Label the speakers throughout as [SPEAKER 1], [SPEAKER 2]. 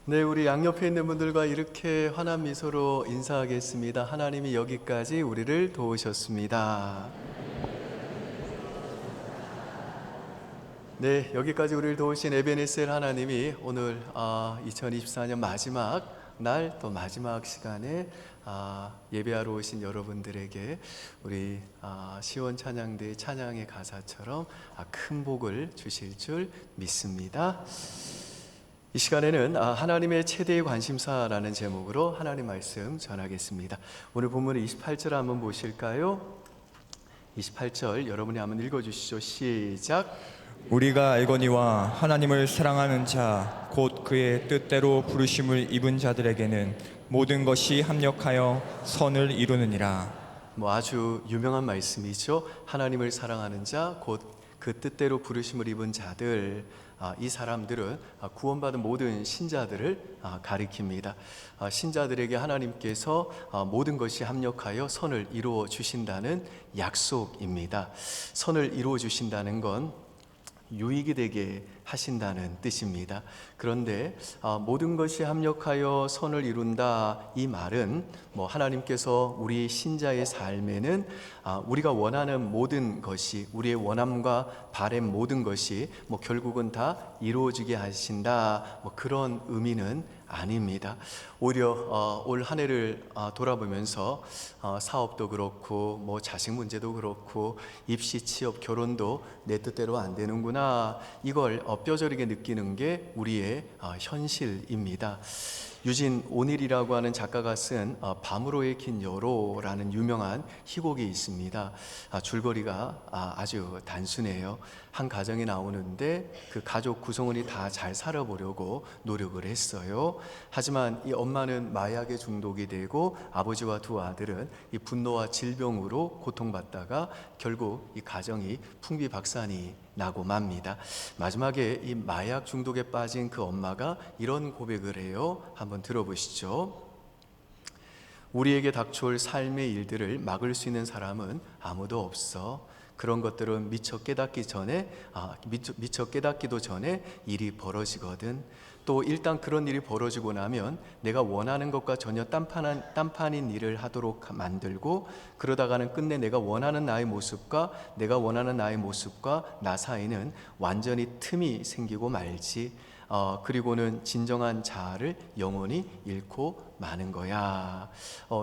[SPEAKER 1] 네, 우리 양옆에 있는 분들과 이렇게 환한 미소로 인사하겠습니다. 하나님이 여기까지 우리를 도우셨습니다. 네, 여기까지 우리를 도우신 에베네셀 하나님이 오늘 2024년 마지막 날 또 마지막 시간에 예배하러 오신 여러분들에게 우리 시온 찬양대의 찬양의 가사처럼 큰 복을 주실 줄 믿습니다. 이 시간에는 하나님의 최대의 관심사라는 제목으로 하나님 말씀 전하겠습니다. 오늘 본문 28절 한번 보실까요? 28절 여러분이 한번 읽어주시죠. 시작.
[SPEAKER 2] 우리가 알거니와 하나님을 사랑하는 자 곧 그의 뜻대로 부르심을 입은 자들에게는 모든 것이 합력하여 선을 이루느니라.
[SPEAKER 1] 아주 유명한 말씀이죠. 하나님을 사랑하는 자 곧 그 뜻대로 부르심을 입은 자들, 이 사람들은 구원받은 모든 신자들을 가리킵니다. 신자들에게 하나님께서 모든 것이 합력하여 선을 이루어 주신다는 약속입니다. 선을 이루어 주신다는 건 유익이 되게 하신다는 뜻입니다. 그런데 모든 것이 합력하여 선을 이룬다, 이 말은 하나님께서 우리 신자의 삶에는 우리가 원하는 모든 것이, 우리의 원함과 바램 모든 것이 결국은 다 이루어지게 하신다, 그런 의미는 아닙니다. 오히려 올 한 해를 돌아보면서 사업도 그렇고 자식 문제도 그렇고 입시, 취업, 결혼도 내 뜻대로 안 되는구나, 이걸 뼈저리게 느끼는 게 우리의 현실입니다. 유진 오닐이라고 하는 작가가 쓴 밤으로의 긴 여로라는 유명한 희곡이 있습니다. 줄거리가 아주 단순해요. 한 가정이 나오는데 그 가족 구성원이 다 잘 살아보려고 노력을 했어요. 하지만 이 엄마는 마약에 중독이 되고 아버지와 두 아들은 이 분노와 질병으로 고통받다가 결국 이 가정이 풍비박산이 나고 맙니다. 마지막에 이 마약 중독에 빠진 그 엄마가 이런 고백을 해요. 한번 들어보시죠. 우리에게 닥쳐올 삶의 일들을 막을 수 있는 사람은 아무도 없어. 그런 것들은 미처 깨닫기도 전에 일이 벌어지거든. 또 일단 그런 일이 벌어지고 나면 내가 원하는 것과 전혀 딴판인 일을 하도록 만들고, 그러다가는 끝내 내가 원하는 나의 모습과 나 사이는 완전히 틈이 생기고 말지. 그리고는 진정한 자아를 영원히 잃고 마는 거야.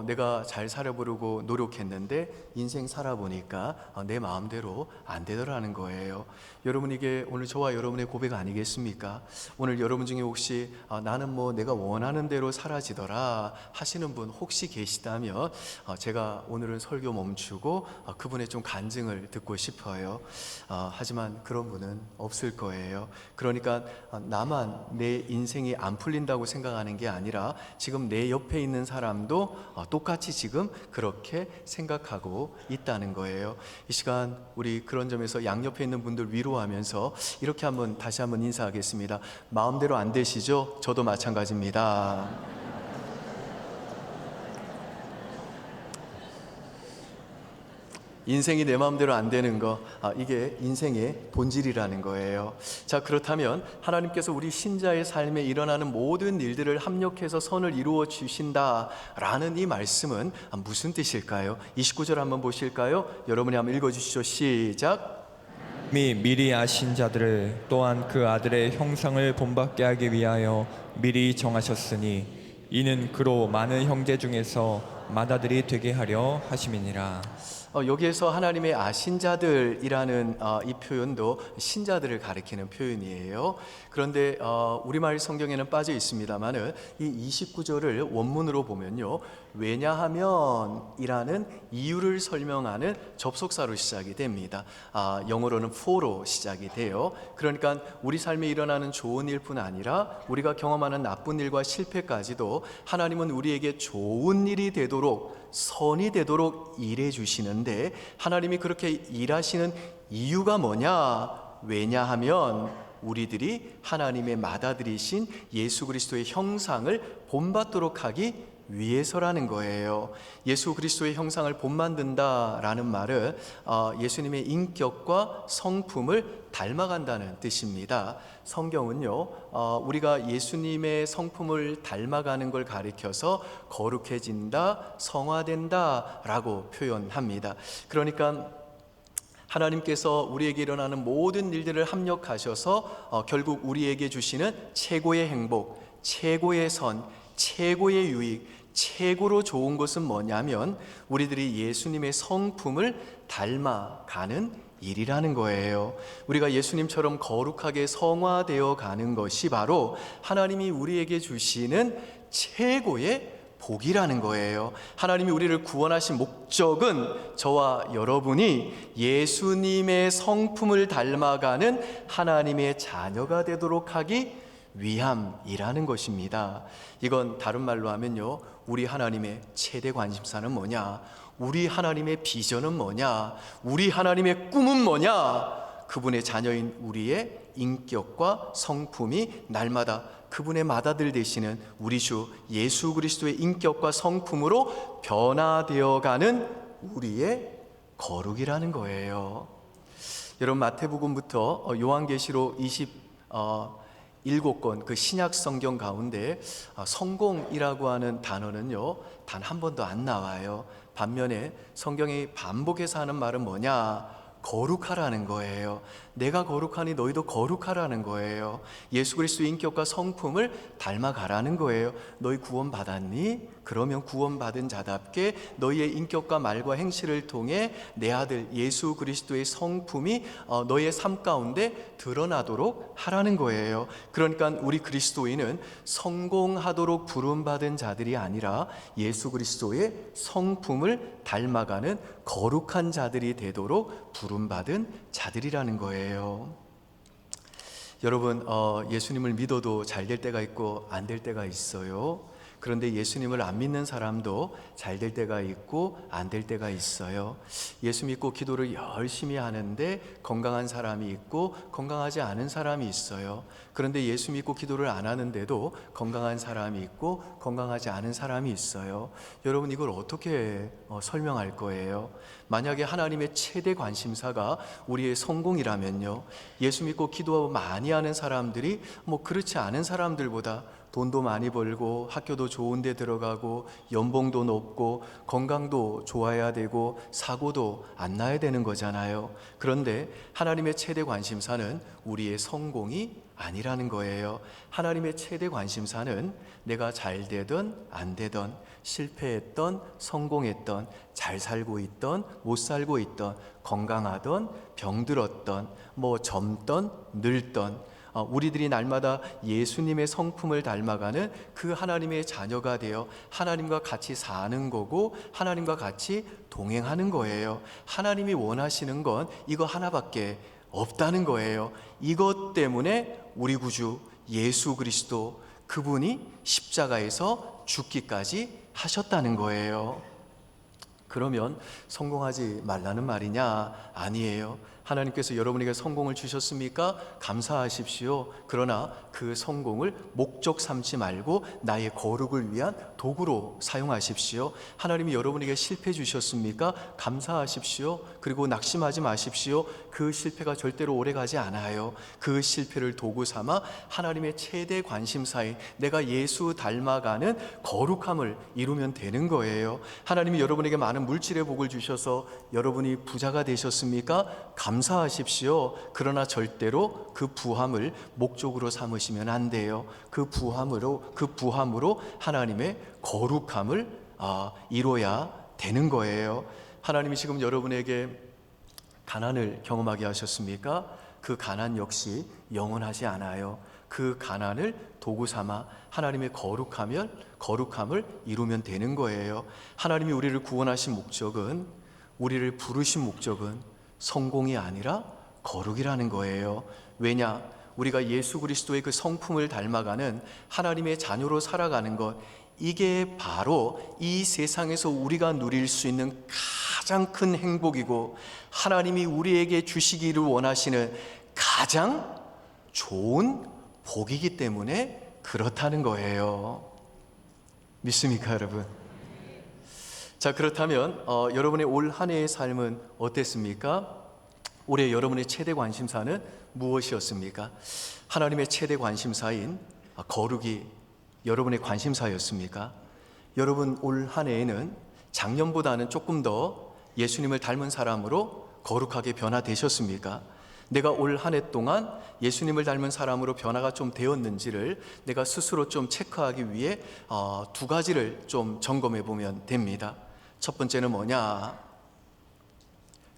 [SPEAKER 1] 내가 잘 살아보려고 노력했는데 인생 살아보니까 내 마음대로 안 되더라는 거예요. 여러분, 이게 오늘 저와 여러분의 고백 아니겠습니까? 오늘 여러분 중에 혹시 나는 내가 원하는 대로 사라지더라 하시는 분 혹시 계시다면 제가 오늘은 설교 멈추고 그분의 좀 간증을 듣고 싶어요. 하지만 그런 분은 없을 거예요. 그러니까 나만 내 인생이 안 풀린다고 생각하는 게 아니라 지금 내 옆에 있는 사람도 똑같이 지금 그렇게 생각하고 있다는 거예요. 이 시간 우리 그런 점에서 양옆에 있는 분들 위로하면서 이렇게 다시 한번 인사하겠습니다. 마음대로 안 되시죠? 저도 마찬가지입니다. 인생이 내 마음대로 안 되는 거, 이게 인생의 본질이라는 거예요. 자, 그렇다면 하나님께서 우리 신자의 삶에 일어나는 모든 일들을 합력해서 선을 이루어 주신다라는 이 말씀은 무슨 뜻일까요? 29절 한번 보실까요? 여러분이 한번 읽어주시죠. 시작.
[SPEAKER 2] 미리 아신 자들을 또한 그 아들의 형상을 본받게 하기 위하여 미리 정하셨으니 이는 그로 많은 형제 중에서 맏아들이 되게 하려 하심이니라.
[SPEAKER 1] 여기에서 하나님의 아신 자들이라는 이 표현도 신자들을 가리키는 표현이에요. 그런데 우리말 성경에는 빠져 있습니다만은 이 29절을 원문으로 보면요, 왜냐하면 이라는 이유를 설명하는 접속사로 시작이 됩니다. 영어로는 for로 시작이 돼요. 그러니까 우리 삶에 일어나는 좋은 일뿐 아니라 우리가 경험하는 나쁜 일과 실패까지도 하나님은 우리에게 좋은 일이 되도록, 선이 되도록 일해 주시는데, 하나님이 그렇게 일하시는 이유가 뭐냐? 왜냐하면 우리들이 하나님의 맏아들이신 예수 그리스도의 형상을 본받도록 하기 위해서라는 거예요. 예수 그리스도의 형상을 본만든다라는 말은 예수님의 인격과 성품을 닮아간다는 뜻입니다. 성경은요, 우리가 예수님의 성품을 닮아가는 걸 가리켜서 거룩해진다, 성화된다라고 표현합니다. 그러니까 하나님께서 우리에게 일어나는 모든 일들을 합력하셔서 결국 우리에게 주시는 최고의 행복, 최고의 선, 최고의 유익, 최고로 좋은 것은 뭐냐면 우리들이 예수님의 성품을 닮아가는 일이라는 거예요. 우리가 예수님처럼 거룩하게 성화되어 가는 것이 바로 하나님이 우리에게 주시는 최고의 복이라는 거예요. 하나님이 우리를 구원하신 목적은 저와 여러분이 예수님의 성품을 닮아가는 하나님의 자녀가 되도록 하기 위함이라는 것입니다. 이건 다른 말로 하면요, 우리 하나님의 최대 관심사는 뭐냐? 우리 하나님의 비전은 뭐냐? 우리 하나님의 꿈은 뭐냐? 그분의 자녀인 우리의 인격과 성품이 날마다 그분의 맏아들 되시는 우리 주 예수 그리스도의 인격과 성품으로 변화되어가는 우리의 거룩이라는 거예요. 여러분, 마태복음부터 요한계시록 27권 그 신약 성경 가운데 성공이라고 하는 단어는요, 단 한 번도 안 나와요. 반면에 성경이 반복해서 하는 말은 뭐냐? 거룩하라는 거예요. 내가 거룩하니 너희도 거룩하라는 거예요. 예수 그리스도의 인격과 성품을 닮아가라는 거예요. 너희 구원받았니? 그러면 구원받은 자답게 너희의 인격과 말과 행실을 통해 내 아들 예수 그리스도의 성품이 너희의 삶 가운데 드러나도록 하라는 거예요. 그러니까 우리 그리스도인은 성공하도록 부름받은 자들이 아니라 예수 그리스도의 성품을 닮아가는 거룩한 자들이 되도록 부름받은 자들이라는 거예요. 여러분, 예수님을 믿어도 잘 될 때가 있고 안 될 때가 있어요. 그런데 예수님을 안 믿는 사람도 잘 될 때가 있고 안 될 때가 있어요. 예수 믿고 기도를 열심히 하는데 건강한 사람이 있고 건강하지 않은 사람이 있어요. 그런데 예수 믿고 기도를 안 하는데도 건강한 사람이 있고 건강하지 않은 사람이 있어요. 여러분, 이걸 어떻게 설명할 거예요? 만약에 하나님의 최대 관심사가 우리의 성공이라면요, 예수 믿고 기도 많이 하는 사람들이 그렇지 않은 사람들보다 돈도 많이 벌고 학교도 좋은 데 들어가고 연봉도 높고 건강도 좋아야 되고 사고도 안 나야 되는 거잖아요. 그런데 하나님의 최대 관심사는 우리의 성공이 아니라는 거예요. 하나님의 최대 관심사는 내가 잘 되든 안 되든 실패했던 성공했던 잘 살고 있던 못 살고 있던 건강하던 병들었던 젊던 늙던 우리들이 날마다 예수님의 성품을 닮아가는 그 하나님의 자녀가 되어 하나님과 같이 사는 거고 하나님과 같이 동행하는 거예요. 하나님이 원하시는 건 이거 하나밖에 없다는 거예요. 이것 때문에 우리 구주 예수 그리스도 그분이 십자가에서 죽기까지 하셨다는 거예요. 그러면 성공하지 말라는 말이냐? 아니에요. 하나님께서 여러분에게 성공을 주셨습니까? 감사하십시오. 그러나 그 성공을 목적 삼지 말고 나의 거룩을 위한 도구로 사용하십시오. 하나님이 여러분에게 실패 주셨습니까? 감사하십시오. 그리고 낙심하지 마십시오. 그 실패가 절대로 오래가지 않아요. 그 실패를 도구 삼아 하나님의 최대 관심사인 내가 예수 닮아가는 거룩함을 이루면 되는 거예요. 하나님이 여러분에게 많은 물질의 복을 주셔서 여러분이 부자가 되셨습니까? 감사하십시오. 그러나 절대로 그 부함을 목적으로 삼으시면 안 돼요. 그 부함으로 하나님의 거룩함을 이뤄야 되는 거예요. 하나님이 지금 여러분에게 가난을 경험하게 하셨습니까? 그 가난 역시 영원하지 않아요. 그 가난을 도구 삼아 하나님의 거룩함을 이루면 되는 거예요. 하나님이 우리를 구원하신 목적은, 우리를 부르신 목적은 성공이 아니라 거룩이라는 거예요. 왜냐? 우리가 예수 그리스도의 그 성품을 닮아가는 하나님의 자녀로 살아가는 것, 이게 바로 이 세상에서 우리가 누릴 수 있는 가장 큰 행복이고 하나님이 우리에게 주시기를 원하시는 가장 좋은 복이기 때문에 그렇다는 거예요. 믿습니까, 여러분? 자, 그렇다면 여러분의 올 한 해의 삶은 어땠습니까? 올해 여러분의 최대 관심사는 무엇이었습니까? 하나님의 최대 관심사인 거룩이 여러분의 관심사였습니까? 여러분 올 한 해에는 작년보다는 조금 더 예수님을 닮은 사람으로 거룩하게 변화되셨습니까? 내가 올 한 해 동안 예수님을 닮은 사람으로 변화가 좀 되었는지를 내가 스스로 좀 체크하기 위해 두 가지를 좀 점검해 보면 됩니다. 첫 번째는 뭐냐?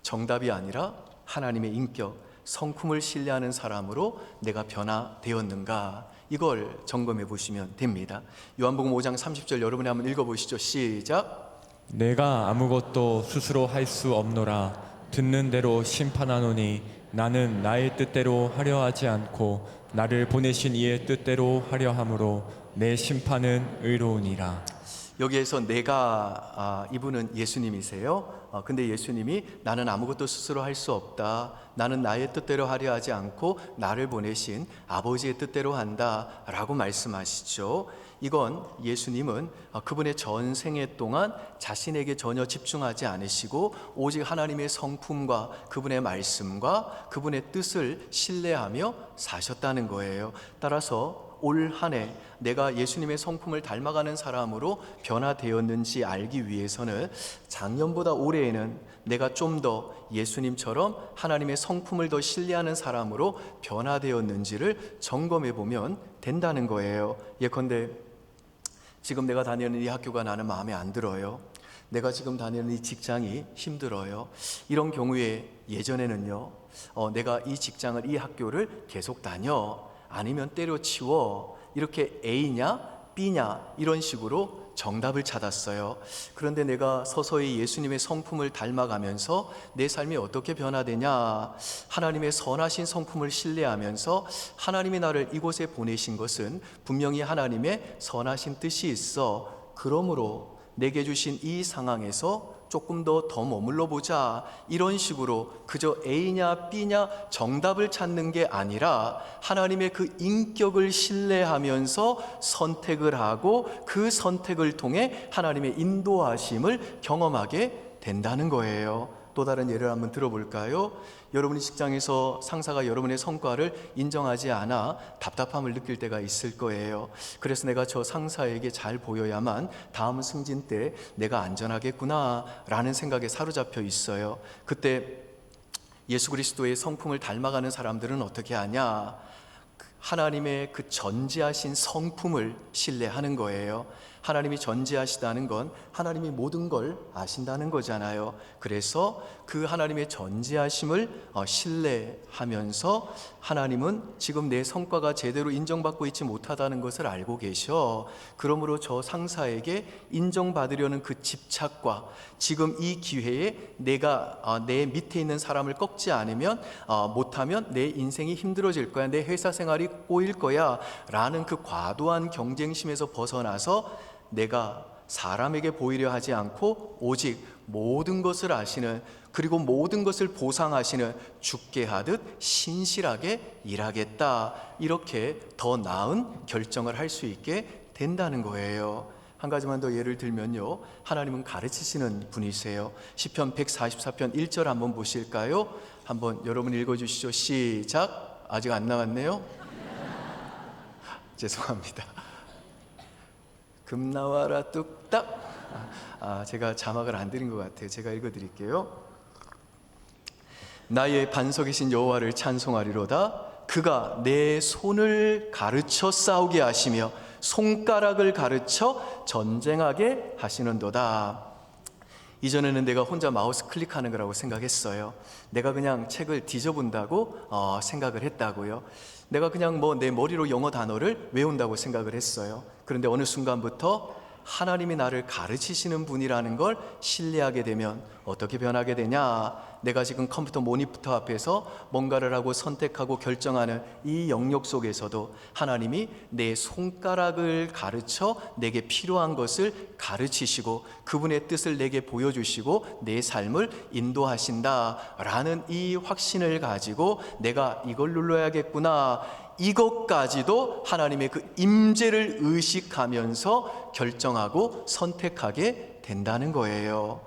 [SPEAKER 1] 정답이 아니라 하나님의 인격, 성품을 신뢰하는 사람으로 내가 변화되었는가? 이걸 점검해 보시면 됩니다. 요한복음 5장 30절 여러분이 한번 읽어보시죠. 시작.
[SPEAKER 2] 내가 아무것도 스스로 할 수 없노라. 듣는 대로 심판하노니 나는 나의 뜻대로 하려 하지 않고 나를 보내신 이의 뜻대로 하려 함으로 내 심판은 의로우니라.
[SPEAKER 1] 여기에서 이분은 예수님이세요. 근데 예수님이 나는 아무것도 스스로 할 수 없다. 나는 나의 뜻대로 하려 하지 않고 나를 보내신 아버지의 뜻대로 한다 라고 말씀하시죠. 이건 예수님은 그분의 전생애 동안 자신에게 전혀 집중하지 않으시고 오직 하나님의 성품과 그분의 말씀과 그분의 뜻을 신뢰하며 사셨다는 거예요. 따라서 올 한 해 내가 예수님의 성품을 닮아가는 사람으로 변화되었는지 알기 위해서는 작년보다 올해에는 내가 좀 더 예수님처럼 하나님의 성품을 더 신뢰하는 사람으로 변화되었는지를 점검해 보면 된다는 거예요. 예컨대 지금 내가 다니는 이 학교가 나는 마음에 안 들어요. 내가 지금 다니는 이 직장이 힘들어요. 이런 경우에 예전에는요, 내가 이 직장을, 이 학교를 계속 다녀, 아니면 때려치워, 이렇게 A냐 B냐 이런 식으로 정답을 찾았어요. 그런데 내가 서서히 예수님의 성품을 닮아가면서 내 삶이 어떻게 변화되냐? 하나님의 선하신 성품을 신뢰하면서 하나님이 나를 이곳에 보내신 것은 분명히 하나님의 선하신 뜻이 있어. 그러므로 내게 주신 이 상황에서 조금 더 머물러 보자, 이런 식으로 그저 A냐 B냐 정답을 찾는 게 아니라 하나님의 그 인격을 신뢰하면서 선택을 하고 그 선택을 통해 하나님의 인도하심을 경험하게 된다는 거예요. 또 다른 예를 한번 들어볼까요? 여러분이 직장에서 상사가 여러분의 성과를 인정하지 않아 답답함을 느낄 때가 있을 거예요. 그래서 내가 저 상사에게 잘 보여야만 다음 승진 때 내가 안전하겠구나 라는 생각에 사로잡혀 있어요. 그때 예수 그리스도의 성품을 닮아가는 사람들은 어떻게 하냐? 하나님의 그 전지하신 성품을 신뢰하는 거예요. 하나님이 전지하시다는 건 하나님이 모든 걸 아신다는 거잖아요. 그래서 그 하나님의 전지하심을 신뢰하면서 하나님은 지금 내 성과가 제대로 인정받고 있지 못하다는 것을 알고 계셔. 그러므로 저 상사에게 인정받으려는 그 집착과 지금 이 기회에 내가 내 밑에 있는 사람을 꺾지 않으면 못하면 내 인생이 힘들어질 거야, 내 회사 생활이 꼬일 거야 라는 그 과도한 경쟁심에서 벗어나서 내가 사람에게 보이려 하지 않고 오직 모든 것을 아시는, 그리고 모든 것을 보상하시는 주께 하듯 신실하게 일하겠다, 이렇게 더 나은 결정을 할 수 있게 된다는 거예요. 한 가지만 더 예를 들면요, 하나님은 가르치시는 분이세요. 시편 144편 1절 한번 보실까요? 한번 여러분 읽어주시죠. 시작. 아직 안 나왔네요. 죄송합니다. 금 나와라 뚝딱. 제가 자막을 안 드린 것 같아요. 제가 읽어드릴게요. 나의 반석이신 여호와를 찬송하리로다. 그가 내 손을 가르쳐 싸우게 하시며 손가락을 가르쳐 전쟁하게 하시는도다. 이전에는 내가 혼자 마우스 클릭하는 거라고 생각했어요. 내가 그냥 책을 뒤져본다고 생각을 했다고요. 내가 그냥 내 머리로 영어 단어를 외운다고 생각을 했어요. 그런데 어느 순간부터 하나님이 나를 가르치시는 분이라는 걸 신뢰하게 되면 어떻게 변하게 되냐? 내가 지금 컴퓨터 모니터 앞에서 뭔가를 하고 선택하고 결정하는 이 영역 속에서도 하나님이 내 손가락을 가르쳐 내게 필요한 것을 가르치시고 그분의 뜻을 내게 보여주시고 내 삶을 인도하신다라는 이 확신을 가지고 내가 이걸 눌러야겠구나, 이것까지도 하나님의 그 임재를 의식하면서 결정하고 선택하게 된다는 거예요.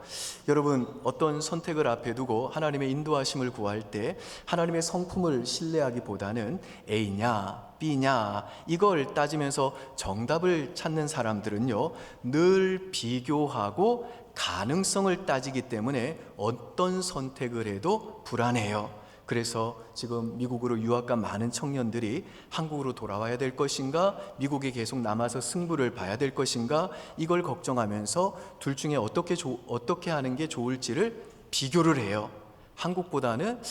[SPEAKER 1] 여러분, 어떤 선택을 앞에 두고 하나님의 인도하심을 구할 때 하나님의 성품을 신뢰하기보다는 A냐 B냐 이걸 따지면서 정답을 찾는 사람들은요, 늘 비교하고 가능성을 따지기 때문에 어떤 선택을 해도 불안해요. 그래서 지금 미국으로 유학 간 많은 청년들이 한국으로 돌아와야 될 것인가, 미국에 계속 남아서 승부를 봐야 될 것인가, 이걸 걱정하면서 둘 중에 어떻게 하는 게 좋을지를 비교를 해요. 한국보다는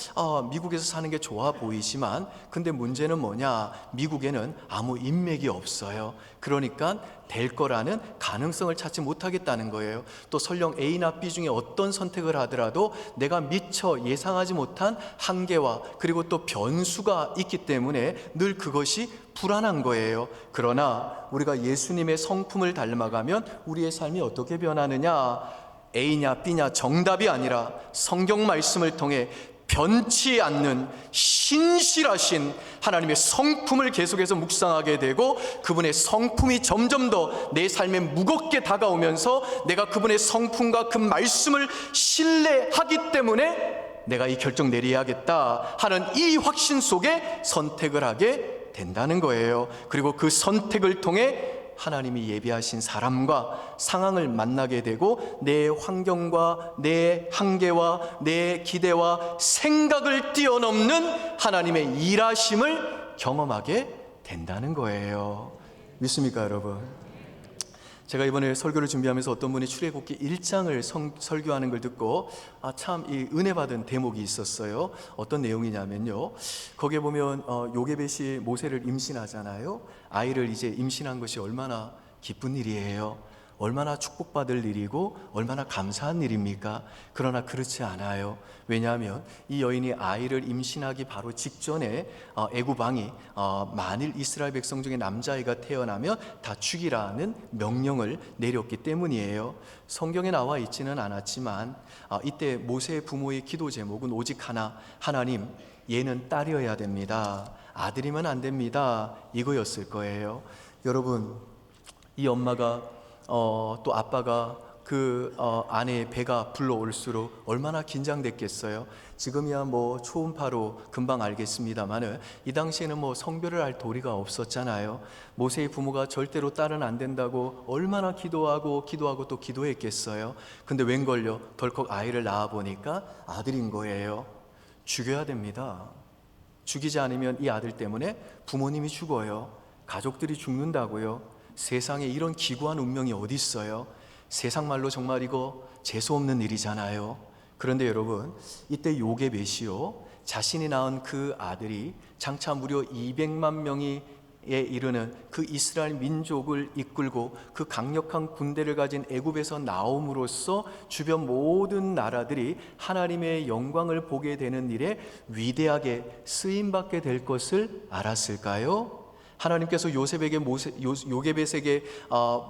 [SPEAKER 1] 미국에서 사는 게 좋아 보이지만, 근데 문제는 뭐냐, 미국에는 아무 인맥이 없어요. 그러니까 될 거라는 가능성을 찾지 못하겠다는 거예요. 또 설령 A나 B 중에 어떤 선택을 하더라도 내가 미처 예상하지 못한 한계와 그리고 또 변수가 있기 때문에 늘 그것이 불안한 거예요. 그러나 우리가 예수님의 성품을 닮아가면 우리의 삶이 어떻게 변하느냐, A냐 B냐 정답이 아니라 성경 말씀을 통해 변치 않는 신실하신 하나님의 성품을 계속해서 묵상하게 되고, 그분의 성품이 점점 더 내 삶에 무겁게 다가오면서 내가 그분의 성품과 그 말씀을 신뢰하기 때문에 내가 이 결정 내려야겠다 하는 이 확신 속에 선택을 하게 된다는 거예요. 그리고 그 선택을 통해 하나님이 예비하신 사람과 상황을 만나게 되고 내 환경과 내 한계와 내 기대와 생각을 뛰어넘는 하나님의 일하심을 경험하게 된다는 거예요. 믿습니까, 여러분? 제가 이번에 설교를 준비하면서 어떤 분이 출애굽기 1장을 설교하는 걸 듣고 참 이 은혜 받은 대목이 있었어요. 어떤 내용이냐면요, 거기에 보면 요게벳이 모세를 임신하잖아요. 아이를 이제 임신한 것이 얼마나 기쁜 일이에요. 얼마나 축복받을 일이고 얼마나 감사한 일입니까? 그러나 그렇지 않아요. 왜냐하면 이 여인이 아이를 임신하기 바로 직전에 애굽 왕이 만일 이스라엘 백성 중에 남자아이가 태어나면 다 죽이라는 명령을 내렸기 때문이에요. 성경에 나와 있지는 않았지만 이때 모세의 부모의 기도 제목은 오직 하나, 하나님, 얘는 딸이어야 됩니다. 아들이면 안 됩니다. 이거였을 거예요. 여러분, 이 엄마가 또 아빠가 그 아내의 배가 불러올수록 얼마나 긴장됐겠어요. 지금이야 뭐 초음파로 금방 알겠습니다만은 이 당시에는 뭐 성별을 알 도리가 없었잖아요. 모세의 부모가 절대로 딸은 안 된다고 얼마나 기도하고 또 기도했겠어요. 근데 웬걸요, 덜컥 아이를 낳아 보니까 아들인 거예요. 죽여야 됩니다. 죽이지 않으면 이 아들 때문에 부모님이 죽어요. 가족들이 죽는다고요. 세상에 이런 기구한 운명이 어디 있어요? 세상 말로 정말 이거 재수없는 일이잖아요. 그런데 여러분, 이때 요게벳이요, 자신이 낳은 그 아들이 장차 무려 200만 명에 이르는 그 이스라엘 민족을 이끌고 그 강력한 군대를 가진 애굽에서 나옴으로써 주변 모든 나라들이 하나님의 영광을 보게 되는 일에 위대하게 쓰임받게 될 것을 알았을까요? 하나님께서 요게벳에게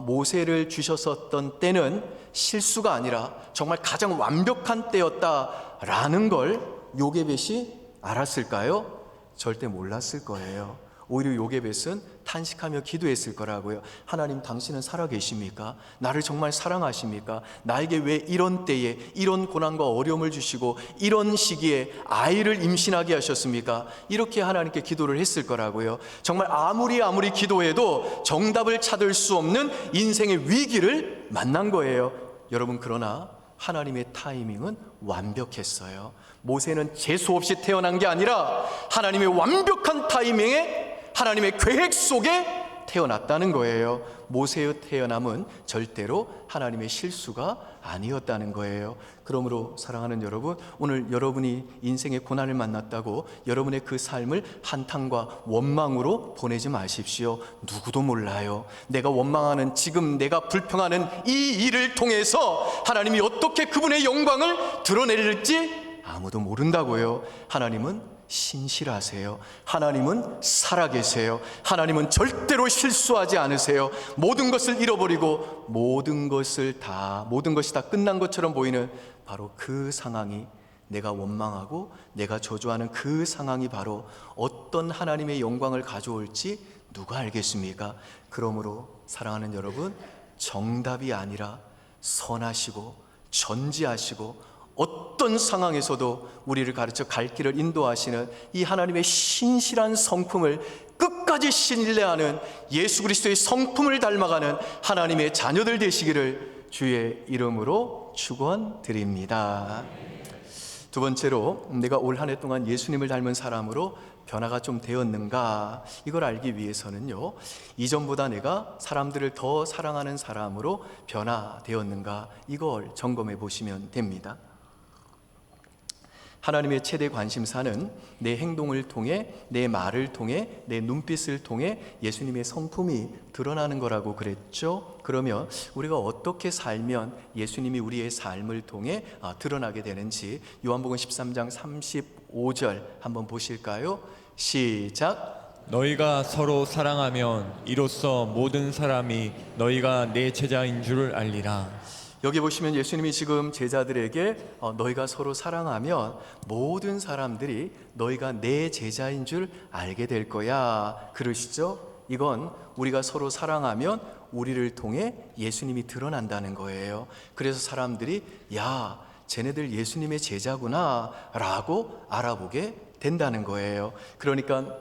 [SPEAKER 1] 모세를 주셨었던 때는 실수가 아니라 정말 가장 완벽한 때였다라는 걸 요게벳이 알았을까요? 절대 몰랐을 거예요. 오히려 요게벳은 탄식하며 기도했을 거라고요. 하나님, 당신은 살아계십니까? 나를 정말 사랑하십니까? 나에게 왜 이런 때에 이런 고난과 어려움을 주시고 이런 시기에 아이를 임신하게 하셨습니까? 이렇게 하나님께 기도를 했을 거라고요. 정말 아무리 기도해도 정답을 찾을 수 없는 인생의 위기를 만난 거예요. 여러분, 그러나 하나님의 타이밍은 완벽했어요. 모세는 재수 없이 태어난 게 아니라 하나님의 완벽한 타이밍에 하나님의 계획 속에 태어났다는 거예요. 모세의 태어남은 절대로 하나님의 실수가 아니었다는 거예요. 그러므로 사랑하는 여러분, 오늘 여러분이 인생의 고난을 만났다고 여러분의 그 삶을 한탄과 원망으로 보내지 마십시오. 누구도 몰라요. 내가 원망하는, 지금 내가 불평하는 이 일을 통해서 하나님이 어떻게 그분의 영광을 드러내릴지 아무도 모른다고요. 하나님은 신실하세요. 하나님은 살아계세요. 하나님은 절대로 실수하지 않으세요. 모든 것을 잃어버리고 모든 것이 다 끝난 것처럼 보이는 바로 그 상황이 내가 원망하고 내가 저주하는 그 상황이 바로 어떤 하나님의 영광을 가져올지 누가 알겠습니까? 그러므로 사랑하는 여러분, 정답이 아니라 선하시고 전지하시고 어떤 상황에서도 우리를 가르쳐 갈 길을 인도하시는 이 하나님의 신실한 성품을 끝까지 신뢰하는 예수 그리스도의 성품을 닮아가는 하나님의 자녀들 되시기를 주의 이름으로 축원드립니다. 두 번째로, 내가 올 한 해 동안 예수님을 닮은 사람으로 변화가 좀 되었는가, 이걸 알기 위해서는요, 이전보다 내가 사람들을 더 사랑하는 사람으로 변화되었는가, 이걸 점검해 보시면 됩니다. 하나님의 최대 관심사는 내 행동을 통해, 내 말을 통해, 내 눈빛을 통해 예수님의 성품이 드러나는 거라고 그랬죠. 그러면 우리가 어떻게 살면 예수님이 우리의 삶을 통해 드러나게 되는지 요한복음 13장 35절 한번 보실까요? 시작.
[SPEAKER 2] 너희가 서로 사랑하면 이로써 모든 사람이 너희가 내 제자인 줄 알리라.
[SPEAKER 1] 여기 보시면 예수님이 지금 제자들에게 너희가 서로 사랑하면 모든 사람들이 너희가 내 제자인 줄 알게 될 거야, 그러시죠? 이건 우리가 서로 사랑하면 우리를 통해 예수님이 드러난다는 거예요. 그래서 사람들이 야, 쟤네들 예수님의 제자구나 라고 알아보게 된다는 거예요. 그러니까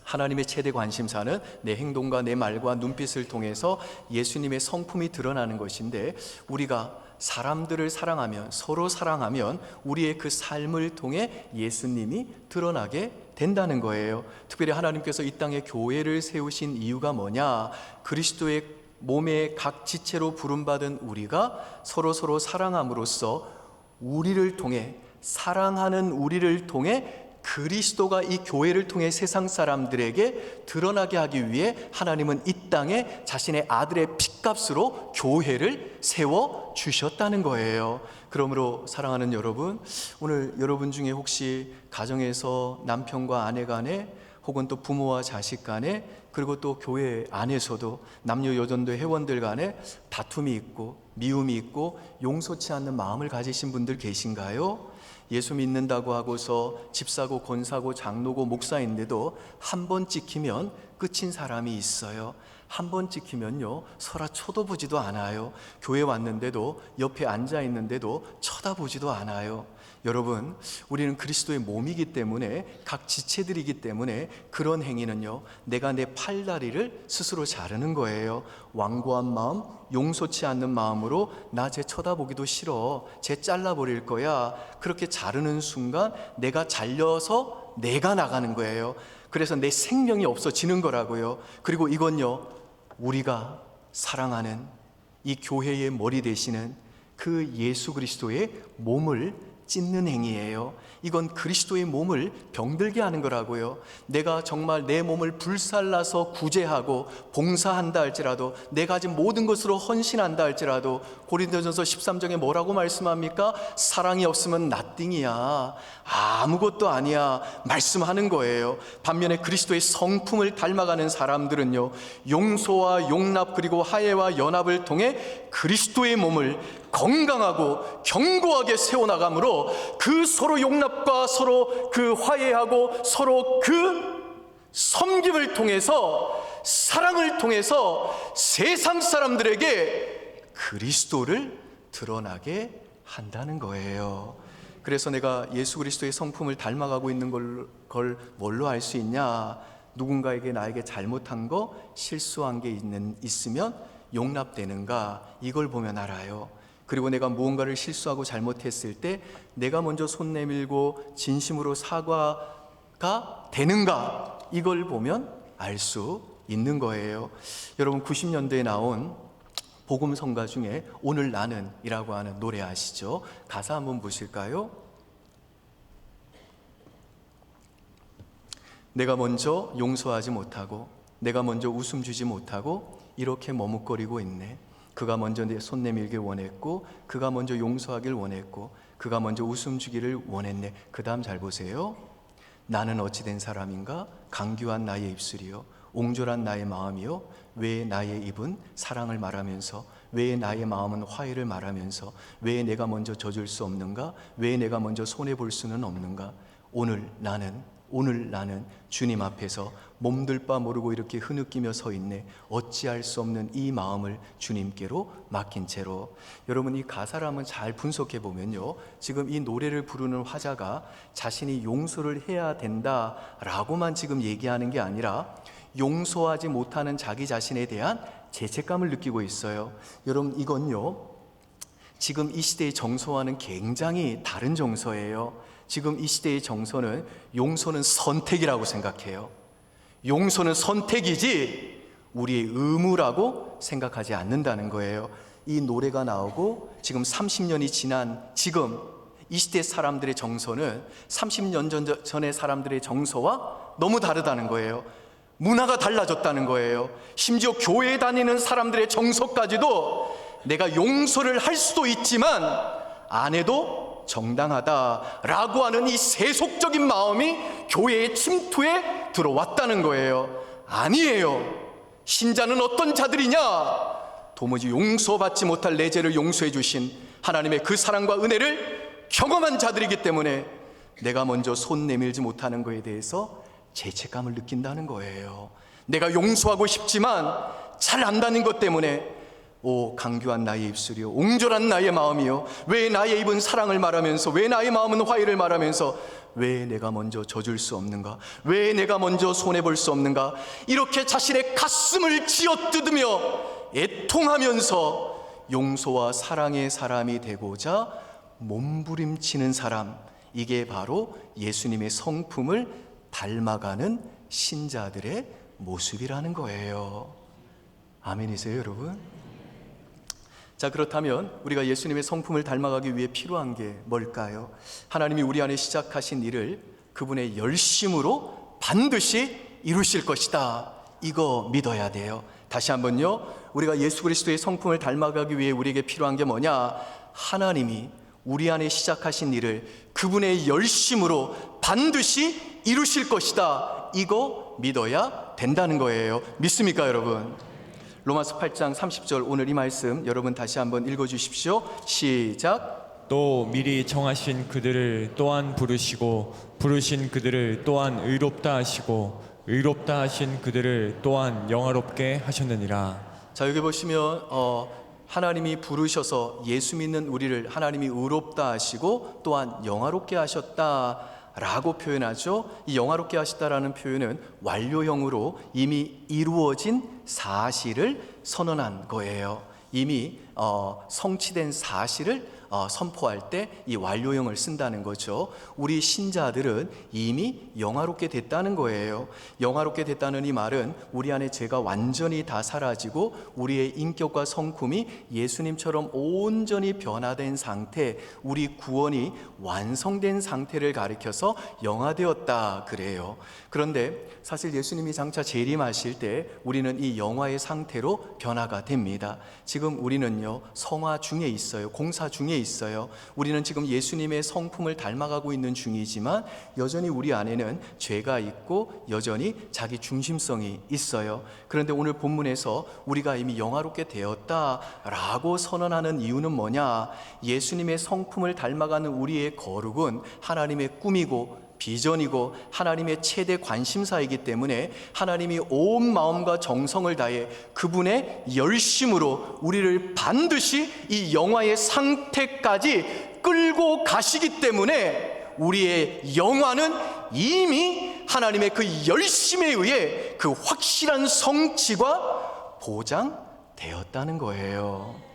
[SPEAKER 1] 하나님의 최대 관심사는 내 행동과 내 말과 눈빛을 통해서 예수님의 성품이 드러나는 것인데, 우리가 사람들을 사랑하면, 서로 사랑하면 우리의 그 삶을 통해 예수님이 드러나게 된다는 거예요. 특별히 하나님께서 이 땅에 교회를 세우신 이유가 뭐냐? 그리스도의 몸의 각 지체로 부름받은 우리가 서로 사랑함으로써 우리를 통해, 사랑하는 우리를 통해 그리스도가 이 교회를 통해 세상 사람들에게 드러나게 하기 위해 하나님은 이 땅에 자신의 아들의 핏값으로 교회를 세워 주셨다는 거예요. 그러므로 사랑하는 여러분, 오늘 여러분 중에 혹시 가정에서 남편과 아내 간에, 혹은 또 부모와 자식 간에, 그리고 또 교회 안에서도 남녀 여전도 회원들 간에 다툼이 있고 미움이 있고 용서치 않는 마음을 가지신 분들 계신가요? 예수 믿는다고 하고서 집사고 권사고 장로고 목사인데도 한 번 찍히면 끝인 사람이 있어요. 한 번 찍히면요, 서라 쳐다보지도 않아요. 교회 왔는데도, 옆에 앉아 있는데도 쳐다보지도 않아요. 여러분, 우리는 그리스도의 몸이기 때문에, 각 지체들이기 때문에 그런 행위는요, 내가 내 팔다리를 스스로 자르는 거예요. 완고한 마음, 용서치 않는 마음으로 나 쟤 쳐다보기도 싫어, 쟤 잘라버릴 거야, 그렇게 자르는 순간 내가 잘려서 내가 나가는 거예요. 그래서 내 생명이 없어지는 거라고요. 그리고 이건요, 우리가 사랑하는 이 교회의 머리 되시는 그 예수 그리스도의 몸을 찢는 행위예요. 이건 그리스도의 몸을 병들게 하는 거라고요. 내가 정말 내 몸을 불살라서 구제하고 봉사한다 할지라도, 내가 가진 모든 것으로 헌신한다 할지라도, 고린도전서 13장에 뭐라고 말씀합니까? 사랑이 없으면 nothing이야, 아무것도 아니야 말씀하는 거예요. 반면에 그리스도의 성품을 닮아가는 사람들은요, 용서와 용납 그리고 화해와 연합을 통해 그리스도의 몸을 건강하고 견고하게 세워나가므로 그 서로 용납과 서로 그 화해하고 서로 그 섬김을 통해서, 사랑을 통해서 세상 사람들에게 그리스도를 드러나게 한다는 거예요. 그래서 내가 예수 그리스도의 성품을 닮아가고 있는 걸 뭘로 알 수 있냐? 누군가에게 나에게 잘못한 거, 실수한 게 있으면 용납되는가, 이걸 보면 알아요. 그리고 내가 무언가를 실수하고 잘못했을 때 내가 먼저 손 내밀고 진심으로 사과가 되는가, 이걸 보면 알 수 있는 거예요. 여러분, 90년대에 나온 복음 성가 중에 오늘 나는 이라고 하는 노래 아시죠? 가사 한번 보실까요? 내가 먼저 용서하지 못하고, 내가 먼저 웃음 주지 못하고 이렇게 머뭇거리고 있네. 그가 먼저 내 손 내밀길 원했고, 그가 먼저 용서하길 원했고, 그가 먼저 웃음 주기를 원했네. 그 다음 잘 보세요. 나는 어찌 된 사람인가? 강규한 나의 입술이요, 옹졸한 나의 마음이요, 왜 나의 입은 사랑을 말하면서 왜 나의 마음은 화해를 말하면서 왜 내가 먼저 져줄 수 없는가? 왜 내가 먼저 손해볼 수는 없는가? 오늘 나는 주님 앞에서 몸둘 바 모르고 이렇게 흐느끼며 서 있네. 어찌할 수 없는 이 마음을 주님께로 맡긴 채로. 여러분, 이 가사를 한번 잘 분석해 보면요, 지금 이 노래를 부르는 화자가 자신이 용서를 해야 된다라고만 지금 얘기하는 게 아니라 용서하지 못하는 자기 자신에 대한 죄책감을 느끼고 있어요. 여러분, 이건요, 지금 이 시대의 정서와는 굉장히 다른 정서예요. 지금 이 시대의 정서는 용서는 선택이라고 생각해요. 용서는 선택이지 우리의 의무라고 생각하지 않는다는 거예요. 이 노래가 나오고 지금 30년이 지난 지금 이 시대 사람들의 정서는 30년 전의 사람들의 정서와 너무 다르다는 거예요. 문화가 달라졌다는 거예요. 심지어 교회에 다니는 사람들의 정서까지도 내가 용서를 할 수도 있지만 안 해도 정당하다라고 하는 이 세속적인 마음이 교회의 침투에 들어왔다는 거예요. 아니에요. 신자는 어떤 자들이냐? 도무지 용서받지 못할 내 죄를 용서해 주신 하나님의 그 사랑과 은혜를 경험한 자들이기 때문에 내가 먼저 손 내밀지 못하는 것에 대해서 죄책감을 느낀다는 거예요. 내가 용서하고 싶지만 잘 안다는 것 때문에 오 강교한 나의 입술이요, 옹졸한 나의 마음이요, 왜 나의 입은 사랑을 말하면서, 왜 나의 마음은 화해를 말하면서, 왜 내가 먼저 져줄 수 없는가, 왜 내가 먼저 손해볼 수 없는가, 이렇게 자신의 가슴을 쥐어뜯으며 애통하면서 용서와 사랑의 사람이 되고자 몸부림치는 사람, 이게 바로 예수님의 성품을 닮아가는 신자들의 모습이라는 거예요. 아멘이세요, 여러분? 자, 그렇다면 우리가 예수님의 성품을 닮아가기 위해 필요한 게 뭘까요? 하나님이 우리 안에 시작하신 일을 그분의 열심으로 반드시 이루실 것이다. 이거 믿어야 돼요. 다시 한번요, 우리가 예수 그리스도의 성품을 닮아가기 위해 우리에게 필요한 게 뭐냐? 하나님이 우리 안에 시작하신 일을 그분의 열심으로 반드시 이루실 것이다. 이거 믿어야 된다는 거예요. 믿습니까, 여러분? 로마서 8장 30절, 오늘 이 말씀 여러분 다시 한번 읽어주십시오. 시작.
[SPEAKER 2] 또 미리 정하신 그들을 또한 부르시고 부르신 그들을 또한 의롭다 하시고 의롭다 하신 그들을 또한 영화롭게 하셨느니라.
[SPEAKER 1] 자, 여기 보시면 하나님이 부르셔서 예수 믿는 우리를 하나님이 의롭다 하시고 또한 영화롭게 하셨다라고 표현하죠. 이 영화롭게 하시다라는 표현은 완료형으로 이미 이루어진 사실을 선언한 거예요. 이미 성취된 사실을 선포할 때 이 완료형을 쓴다는 거죠. 우리 신자들은 이미 영화롭게 됐다는 거예요. 영화롭게 됐다는 이 말은 우리 안에 죄가 완전히 다 사라지고 우리의 인격과 성품이 예수님처럼 온전히 변화된 상태, 우리 구원이 완성된 상태를 가리켜서 영화되었다 그래요. 그런데 사실 예수님이 장차 재림하실 때 우리는 이 영화의 상태로 변화가 됩니다. 지금 우리는요, 성화 중에 있어요. 공사 중에 있어요. 우리는 지금 예수님의 성품을 닮아가고 있는 중이지만 여전히 우리 안에는 죄가 있고 여전히 자기 중심성이 있어요. 그런데 오늘 본문에서 우리가 이미 영화롭게 되었다라고 선언하는 이유는 뭐냐? 예수님의 성품을 닮아가는 우리의 거룩은 하나님의 꿈이고 비전이고 하나님의 최대 관심사이기 때문에 하나님이 온 마음과 정성을 다해 그분의 열심으로 우리를 반드시 이 영화의 상태까지 끌고 가시기 때문에 우리의 영화는 이미 하나님의 그 열심에 의해 그 확실한 성취가 보장되었다는 거예요.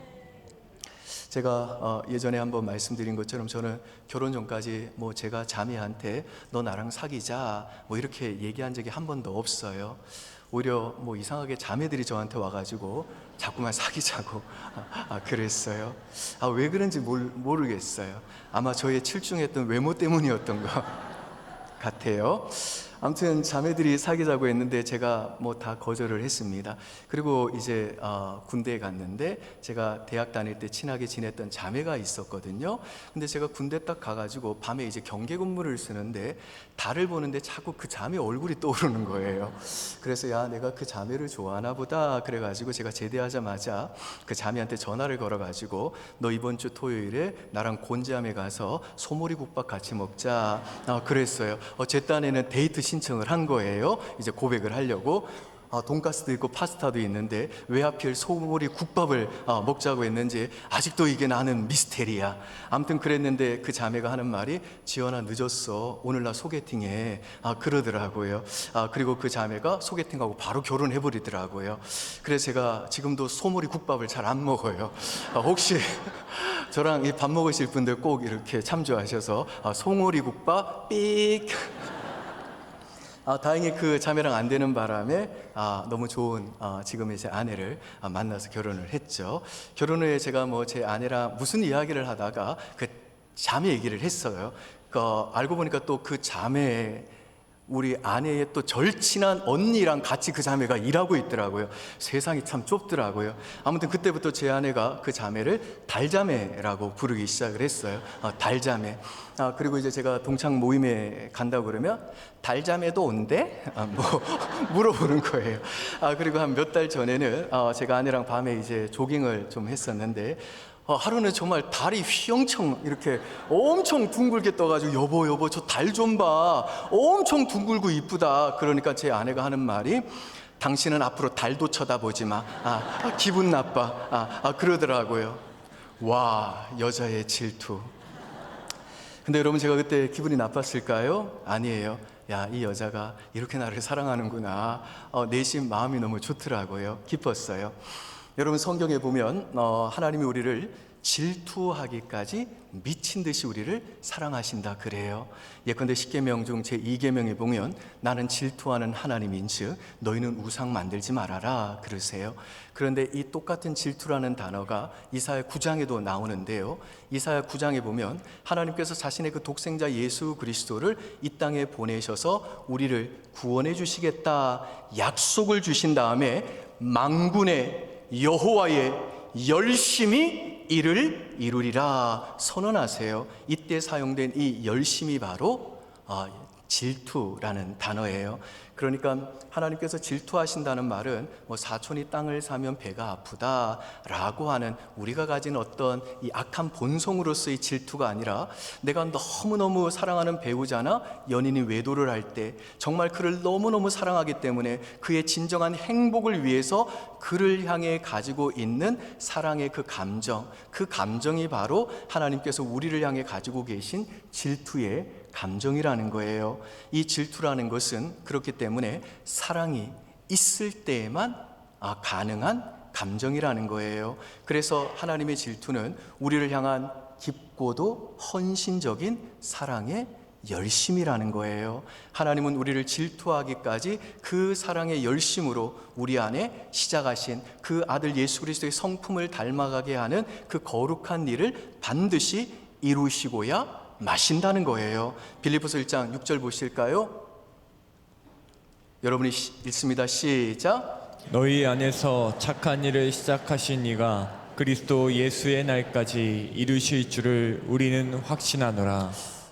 [SPEAKER 1] 제가 예전에 한번 말씀드린 것처럼 저는 결혼 전까지 제가 자매한테 너 나랑 사귀자 이렇게 얘기한 적이 한 번도 없어요. 오히려 이상하게 자매들이 저한테 와가지고 자꾸만 사귀자고 그랬어요. 왜 그런지 모르겠어요. 아마 저의 출중했던 외모 때문이었던 것 같아요. 아무튼 자매들이 사귀자고 했는데 제가 뭐 다 거절을 했습니다. 그리고 이제 군대에 갔는데 제가 대학 다닐 때 친하게 지냈던 자매가 있었거든요. 근데 제가 군대 딱 가가지고 밤에 이제 경계 근무를 쓰는데 달을 보는데 자꾸 그 자매 얼굴이 떠오르는 거예요. 그래서 야, 내가 그 자매를 좋아하나 보다. 그래가지고 제가 제대하자마자 그 자매한테 전화를 걸어가지고 너 이번 주 토요일에 나랑 곤지암에 가서 소머리 국밥 같이 먹자. 그랬어요. 제 딴에는 데이트 신청을 한 거예요. 이제 고백을 하려고. 돈가스도 있고 파스타도 있는데 왜 하필 소머리 국밥을 먹자고 했는지 아직도 이게 나는 미스테리야. 아무튼 그랬는데 그 자매가 하는 말이 지연아 늦었어. 오늘 나 소개팅해. 그러더라고요. 그리고 그 자매가 소개팅하고 바로 결혼해버리더라고요. 그래서 제가 지금도 소머리 국밥을 잘 안 먹어요. 혹시 저랑 이 밥 먹으실 분들 꼭 이렇게 참조하셔서 소머리 국밥 삑. 다행히 그 자매랑 안 되는 바람에 너무 좋은 지금의 제 아내를 만나서 결혼을 했죠. 결혼 후에 제가 뭐 제 아내랑 무슨 이야기를 하다가 그 자매 얘기를 했어요. 알고 보니까 또 그 자매 우리 아내의 또 절친한 언니랑 같이 그 자매가 일하고 있더라고요. 세상이 참 좁더라고요. 아무튼 그때부터 제 아내가 그 자매를 달자매라고 부르기 시작을 했어요. 달자매. 그리고 이제 제가 동창 모임에 간다고 그러면 달자매도 온대? 뭐 물어보는 거예요. 그리고 한 몇 달 전에는 제가 아내랑 밤에 이제 조깅을 좀 했었는데 하루는 정말 달이 휘영청 이렇게 엄청 둥글게 떠가지고 여보 저 달 좀 봐. 엄청 둥글고 이쁘다. 그러니까 제 아내가 하는 말이 당신은 앞으로 달도 쳐다보지 마. 기분 나빠. 그러더라고요. 와, 여자의 질투. 근데 여러분 제가 그때 기분이 나빴을까요? 아니에요. 야, 이 여자가 이렇게 나를 사랑하는구나. 내심 마음이 너무 좋더라고요. 기뻤어요. 여러분 성경에 보면 하나님이 우리를 질투하기까지 미친 듯이 우리를 사랑하신다 그래요. 예컨대 십계명 중 제2계명에 보면 나는 질투하는 하나님인즉 너희는 우상 만들지 말아라 그러세요. 그런데 이 똑같은 질투라는 단어가 이사야 9장에도 나오는데요. 이사야 9장에 보면 하나님께서 자신의 그 독생자 예수 그리스도를 이 땅에 보내셔서 우리를 구원해 주시겠다 약속을 주신 다음에 만군의 여호와의 열심히 이를 이루리라 선언하세요. 이때 사용된 이 열심이 바로 질투라는 단어예요. 그러니까 하나님께서 질투하신다는 말은 뭐 사촌이 땅을 사면 배가 아프다라고 하는 우리가 가진 어떤 이 악한 본성으로서의 질투가 아니라 내가 너무너무 사랑하는 배우자나 연인이 외도를 할 때 정말 그를 너무너무 사랑하기 때문에 그의 진정한 행복을 위해서 그를 향해 가지고 있는 사랑의 그 감정이 바로 하나님께서 우리를 향해 가지고 계신 질투의 감정이라는 거예요. 이 질투라는 것은 그렇기 때문에 사랑이 있을 때에만 가능한 감정이라는 거예요. 그래서 하나님의 질투는 우리를 향한 깊고도 헌신적인 사랑의 열심이라는 거예요. 하나님은 우리를 질투하기까지 그 사랑의 열심으로 우리 안에 시작하신 그 아들 예수 그리스도의 성품을 닮아가게 하는 그 거룩한 일을 반드시 이루시고야 마신다는 거예요. 빌립보서 1장 6절 보실까요? 여러분이 읽습니다. 시작.
[SPEAKER 2] 너희 안에서 착한 일을 시작하신 이가 그리스도 예수의 날까지 이루실 줄을 우리는 확신하노라.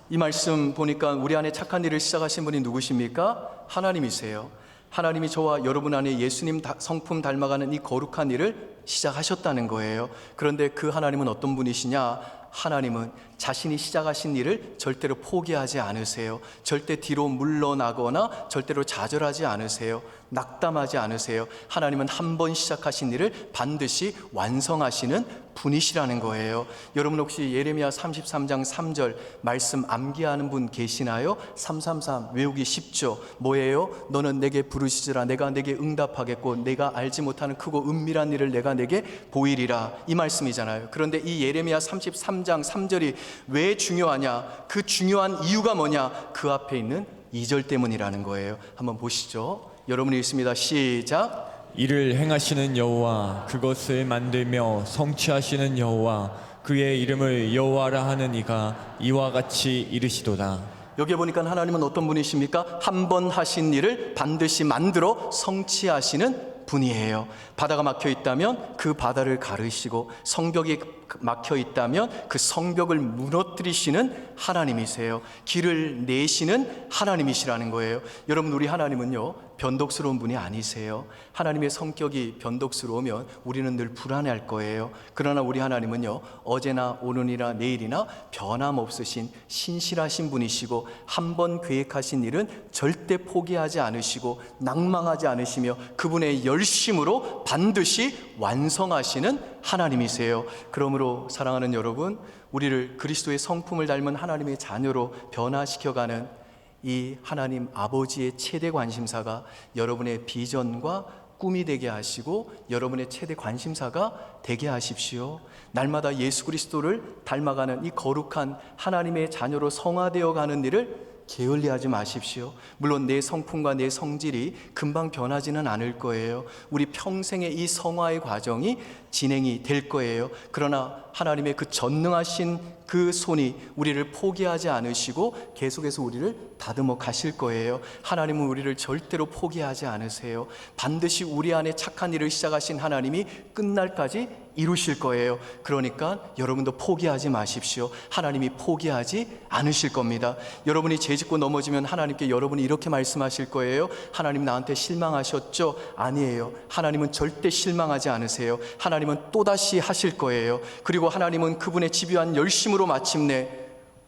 [SPEAKER 1] 이 말씀 보니까 우리 안에 착한 일을 시작하신 분이 누구십니까? 하나님이세요. 하나님이 저와 여러분 안에 예수님 성품 닮아가는 이 거룩한 일을 시작하셨다는 거예요. 그런데 그 하나님은 어떤 분이시냐? 하나님은 자신이 시작하신 일을 절대로 포기하지 않으세요. 절대 뒤로 물러나거나 절대로 좌절하지 않으세요. 낙담하지 않으세요. 하나님은 한 번 시작하신 일을 반드시 완성하시는 분이시라는 거예요. 여러분 혹시 예레미야 33장 3절 말씀 암기하는 분 계시나요? 333 외우기 쉽죠. 뭐예요? 너는 내게 부르시리라 내가 내게 응답하겠고 내가 알지 못하는 크고 은밀한 일을 내가 내게 보이리라 이 말씀이잖아요. 그런데 이 예레미야 33장 3절이 왜 중요하냐? 그 중요한 이유가 뭐냐? 그 앞에 있는 2절 때문이라는 거예요. 한번 보시죠. 여러분이 있습니다. 시작.
[SPEAKER 2] 이를 행하시는 여호와 그것을 만들며 성취하시는 여호와 그의 이름을 여호와라 하는 이가 이와 같이 이르시도다.
[SPEAKER 1] 여기에 보니까 하나님은 어떤 분이십니까? 한 번 하신 일을 반드시 만들어 성취하시는 분이에요. 바다가 막혀 있다면 그 바다를 가르시고, 성벽이 막혀 있다면 그 성벽을 무너뜨리시는 하나님이세요. 길을 내시는 하나님이시라는 거예요. 여러분, 우리 하나님은요, 변덕스러운 분이 아니세요. 하나님의 성격이 변덕스러우면 우리는 늘 불안해할 거예요. 그러나 우리 하나님은요, 어제나 오늘이나 내일이나 변함없으신 신실하신 분이시고, 한 번 계획하신 일은 절대 포기하지 않으시고 낭망하지 않으시며 그분의 열심으로 반드시 완성하시는 하나님이세요. 그러므로 사랑하는 여러분, 우리를 그리스도의 성품을 닮은 하나님의 자녀로 변화시켜가는 이 하나님 아버지의 최대 관심사가 여러분의 비전과 꿈이 되게 하시고 여러분의 최대 관심사가 되게 하십시오. 날마다 예수 그리스도를 닮아가는 이 거룩한 하나님의 자녀로 성화되어 가는 일을 게을리하지 마십시오. 물론 내 성품과 내 성질이 금방 변하지는 않을 거예요. 우리 평생의 이 성화의 과정이 진행이 될 거예요. 그러나 하나님의 그 전능하신 그 손이 우리를 포기하지 않으시고 계속해서 우리를 다듬어 가실 거예요. 하나님은 우리를 절대로 포기하지 않으세요. 반드시 우리 안에 착한 일을 시작하신 하나님이 끝날까지 이루실 거예요. 그러니까 여러분도 포기하지 마십시오. 하나님이 포기하지 않으실 겁니다. 여러분이 죄짓고 넘어지면 하나님께 여러분이 이렇게 말씀하실 거예요. 하나님 나한테 실망하셨죠? 아니에요. 하나님은 절대 실망하지 않으세요. 하나님은 또다시 하실 거예요. 그리고 하나님은 그분의 집요한 열심으로 마침내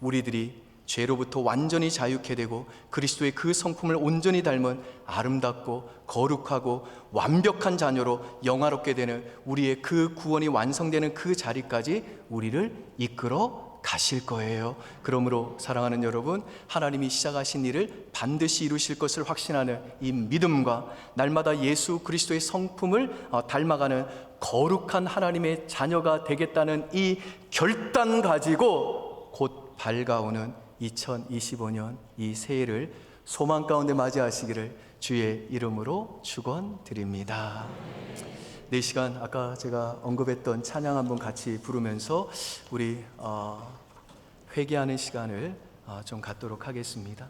[SPEAKER 1] 우리들이 죄로부터 완전히 자유케 되고 그리스도의 그 성품을 온전히 닮은 아름답고 거룩하고 완벽한 자녀로 영화롭게 되는 우리의 그 구원이 완성되는 그 자리까지 우리를 이끌어 가실 거예요. 그러므로 사랑하는 여러분, 하나님이 시작하신 일을 반드시 이루실 것을 확신하는 이 믿음과 날마다 예수 그리스도의 성품을 닮아가는 거룩한 하나님의 자녀가 되겠다는 이 결단 가지고 곧 밝아오는 2025년 이 새해를 소망 가운데 맞이하시기를 주의 이름으로 축원드립니다. 네, 시간 아까 제가 언급했던 찬양 한번 같이 부르면서 우리 회개하는 시간을 좀 갖도록 하겠습니다.